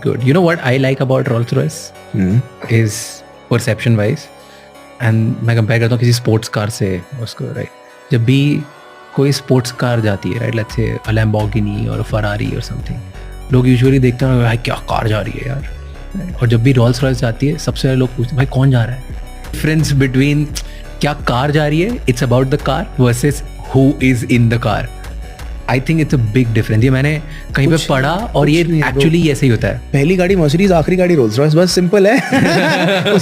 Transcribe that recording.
good. You know what I like about Rolls Royce is perception wise, and मैं compare करता हूँ किसी sports car से उसको, राइट? जब भी कोई स्पोर्ट्स कार जाती है, right, let's say a Lamborghini और फरारी और समथिंग, लोग यूजुअली देखते हैं भाई क्या कार जा रही है यार, और जब भी रोल्स रॉयस जाती है सबसे पहले लोग पूछते हैं भाई कौन जा रहा है. डिफरेंस बिटवीन क्या कार जा रही है, it's about the car versus who is in the car. I think it's a big difference. ये मैंने कहीं पे पढ़ा और ये एक्चुअली ऐसे ही होता है. पहली गाड़ी मर्सिडीज, आखिरी गाड़ी रोल्स रॉयस, बस सिंपल है. उसकी